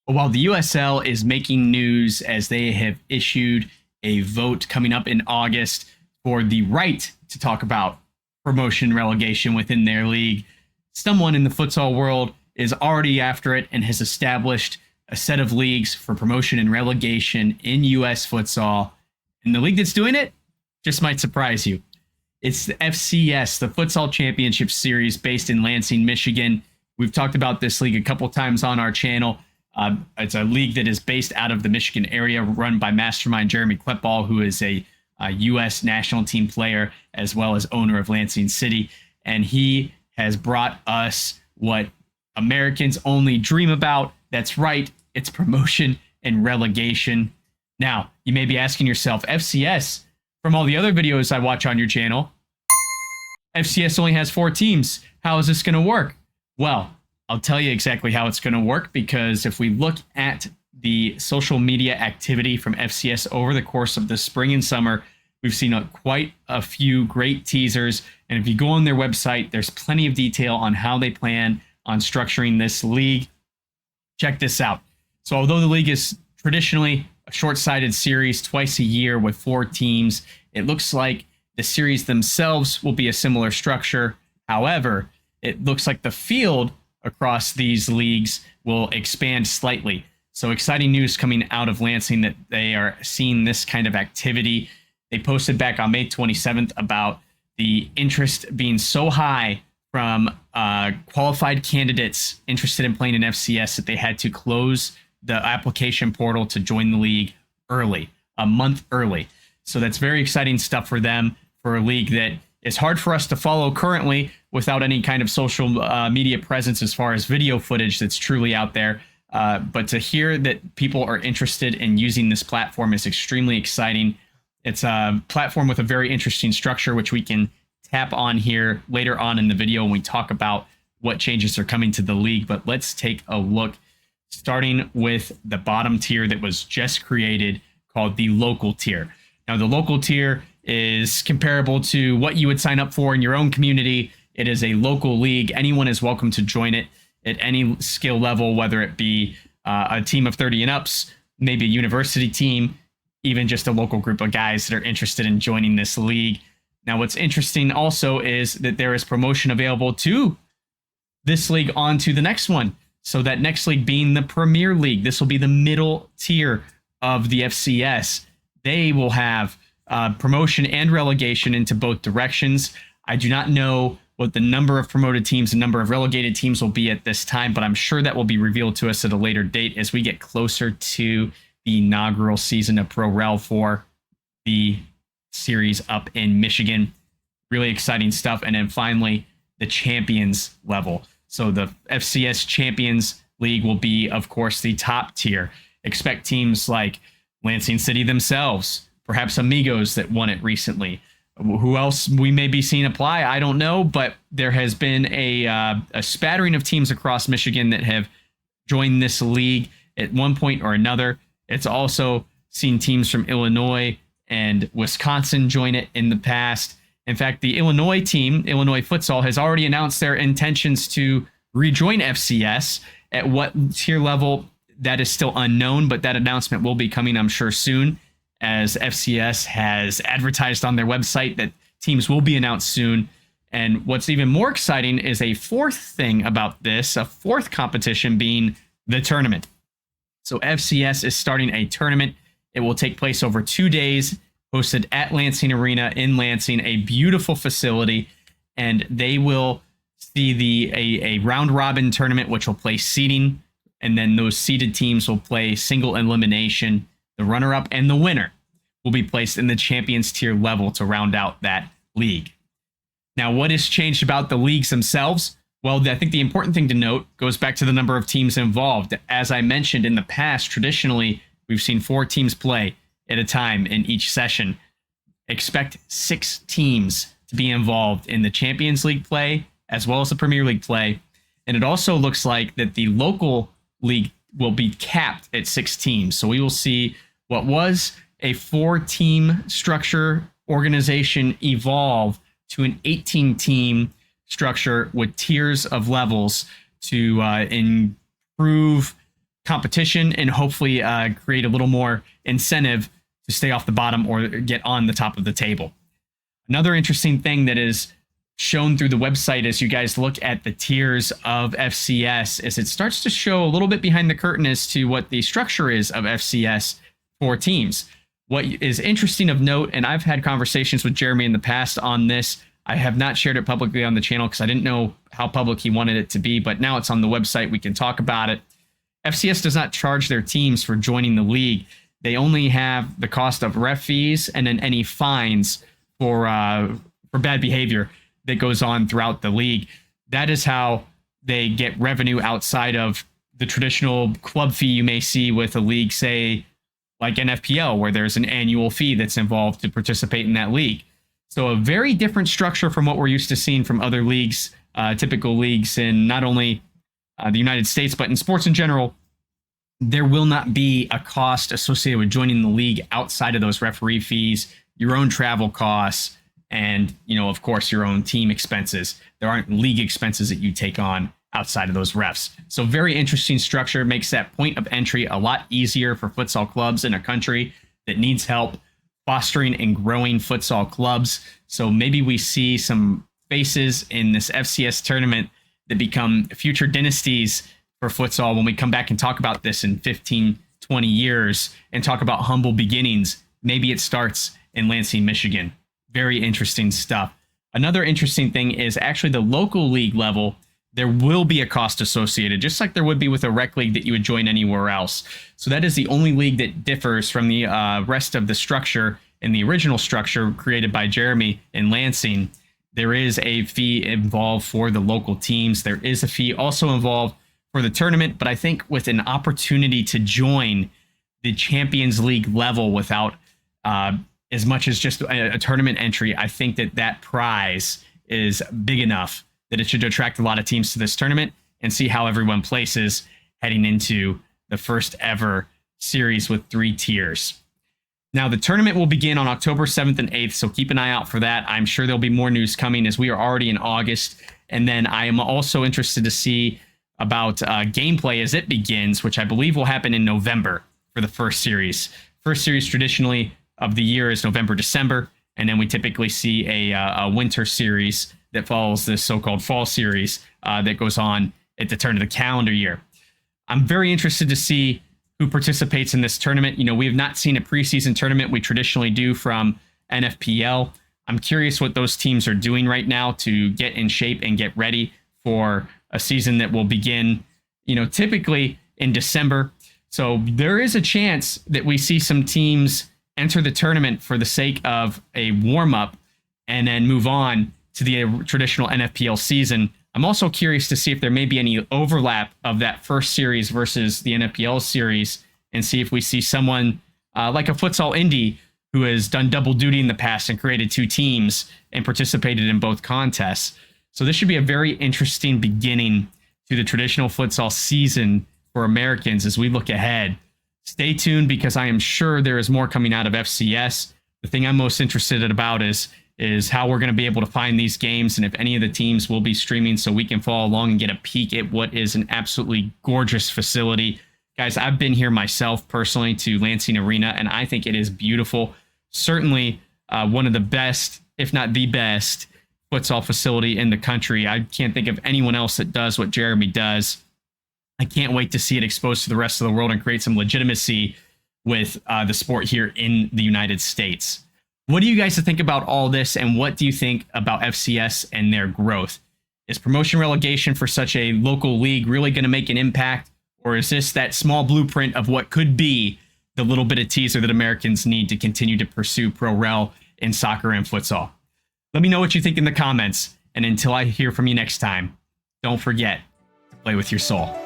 While the USL is making news as they have issued a vote coming up in August for the right to talk about promotion relegation within their league, someone in the futsal world is already after it and has established a set of leagues for promotion and relegation in US futsal. And the league that's doing it just might surprise you. It's the FCS, the Futsal Champions Series, based in Lansing, Michigan. We've talked about this league a couple times on our channel. It's a league that is based out of the Michigan area, run by mastermind Jeremy Kleppball, who is a U.S. national team player, as well as owner of Lansing City. And he has brought us what Americans only dream about. That's right, it's promotion and relegation. Now, you may be asking yourself, FCS, from all the other videos I watch on your channel, FCS only has 4 teams. How is this going to work? Well, I'll tell you exactly how it's going to work, because if we look at the social media activity from FCS over the course of the spring and summer, we've seen quite a few great teasers. And if you go on their website, there's plenty of detail on how they plan on structuring this league. Check this out. So although the league is traditionally a short-sided series twice a year with 4 teams, it looks like the series themselves will be a similar structure. However, it looks like the field across these leagues will expand slightly. So exciting news coming out of Lansing that they are seeing this kind of activity. They posted back on May 27th about the interest being so high from qualified candidates interested in playing in FCS that they had to close the application portal to join the league early, a month early. So that's very exciting stuff for them, for a league that is hard for us to follow currently without any kind of social media presence as far as video footage that's truly out there. But to hear that people are interested in using this platform is extremely exciting. It's a platform with a very interesting structure, which we can tap on here later on in the video when we talk about what changes are coming to the league. But let's take a look, starting with the bottom tier that was just created, called the local tier. Now, the local tier is comparable to what you would sign up for in your own community. It is a local league. Anyone is welcome to join it at any skill level, whether it be a team of 30 and ups, maybe a university team, even just a local group of guys that are interested in joining this league. Now, what's interesting also is that there is promotion available to this league onto the next one. So that next league being the Premier League, this will be the middle tier of the FCS. They will have promotion and relegation into both directions. I do not know what the number of promoted teams and number of relegated teams will be at this time, but I'm sure that will be revealed to us at a later date as we get closer to the inaugural season of Pro Rel for the series up in Michigan. Really exciting stuff. And then finally, the champions level. So the FCS Champions League will be, of course, the top tier. Expect teams like Lansing City themselves, perhaps Amigos that won it recently. Who else we may be seeing apply, I don't know, but there has been a spattering of teams across Michigan that have joined this league at one point or another. It's also seen teams from Illinois and Wisconsin join it in the past. In fact, the Illinois team, Illinois Futsal, has already announced their intentions to rejoin FCS. At what tier level, that is still unknown, but that announcement will be coming, I'm sure, soon, as FCS has advertised on their website that teams will be announced soon. And what's even more exciting is a fourth thing about this, a fourth competition being the tournament. So FCS is starting a tournament. It will take place over 2 days, hosted at Lansing Arena in Lansing, a beautiful facility. And they will see a round-robin tournament, which will play seeding. And then those seeded teams will play single elimination. The runner-up and the winner will be placed in the champions tier level to round out that league. Now, what has changed about the leagues themselves? Well, I think the important thing to note goes back to the number of teams involved. As I mentioned in the past, traditionally, we've seen 4 teams play at a time in each session. Expect 6 teams to be involved in the Champions League play as well as the Premier League play. And it also looks like that the local league will be capped at 6 teams. So we will see what was a 4-team structure organization evolve to an 18-team structure with tiers of levels to improve competition and hopefully create a little more incentive to stay off the bottom or get on the top of the table. Another interesting thing that is shown through the website as you guys look at the tiers of FCS is it starts to show a little bit behind the curtain as to what the structure is of FCS for teams. What is interesting of note, and I've had conversations with Jeremy in the past on this, I have not shared it publicly on the channel because I didn't know how public he wanted it to be, but now it's on the website. We can talk about it. FCS does not charge their teams for joining the league. They only have the cost of ref fees and then any fines for bad behavior that goes on throughout the league. That is how they get revenue outside of the traditional club fee you may see with a league, say, like NFPL, where there's an annual fee that's involved to participate in that league. So a very different structure from what we're used to seeing from other leagues, typical leagues in not only the United States, but in sports in general. There will not be a cost associated with joining the league outside of those referee fees, your own travel costs, and, of course, your own team expenses. There aren't league expenses that you take on outside of those refs. So very interesting structure, makes that point of entry a lot easier for futsal clubs in a country that needs help fostering and growing futsal clubs. So maybe we see some faces in this FCS tournament that become future dynasties for futsal when we come back and talk about this in 15, 20 years and talk about humble beginnings. Maybe it starts in Lansing, Michigan. Very interesting stuff. Another interesting thing is actually the local league level. There will be a cost associated, just like there would be with a rec league that you would join anywhere else. So that is the only league that differs from the rest of the structure in the original structure created by Jeremy in Lansing. There is a fee involved for the local teams. There is a fee also involved for the tournament, but I think with an opportunity to join the Champions League level without as much as just a tournament entry, I think that prize is big enough that it should attract a lot of teams to this tournament and see how everyone places heading into the first ever series with 3 tiers. Now, the tournament will begin on October 7th and 8th, so keep an eye out for that. I'm sure there'll be more news coming as we are already in August. And then I am also interested to see about gameplay as it begins, which I believe will happen in November for the first series. First series traditionally of the year is November, December, and then we typically see a winter series that follows this so-called fall series that goes on at the turn of the calendar year. I'm very interested to see who participates in this tournament. We have not seen a preseason tournament we traditionally do from NFPL. I'm curious what those teams are doing right now to get in shape and get ready for a season that will begin, typically in December. So there is a chance that we see some teams enter the tournament for the sake of a warm-up and then move on to the traditional NFPL season. I'm also curious to see if there may be any overlap of that first series versus the NFPL series and see if we see someone like a Futsal Indie who has done double duty in the past and created 2 teams and participated in both contests. So this should be a very interesting beginning to the traditional futsal season for Americans as we look ahead. Stay tuned because I am sure there is more coming out of FCS. The thing I'm most interested about is how we're going to be able to find these games and if any of the teams will be streaming so we can follow along and get a peek at what is an absolutely gorgeous facility. Guys, I've been here myself personally to Lansing Arena, and I think it is beautiful. Certainly one of the best, if not the best, futsal facility in the country. I can't think of anyone else that does what Jeremy does. I can't wait to see it exposed to the rest of the world and create some legitimacy with the sport here in the United States. What do you guys think about all this, and what do you think about FCS and their growth? Is promotion relegation for such a local league really going to make an impact, or is this that small blueprint of what could be the little bit of teaser that Americans need to continue to pursue pro rel in soccer and futsal? Let me know what you think in the comments, and until I hear from you next time, don't forget to play with your soul.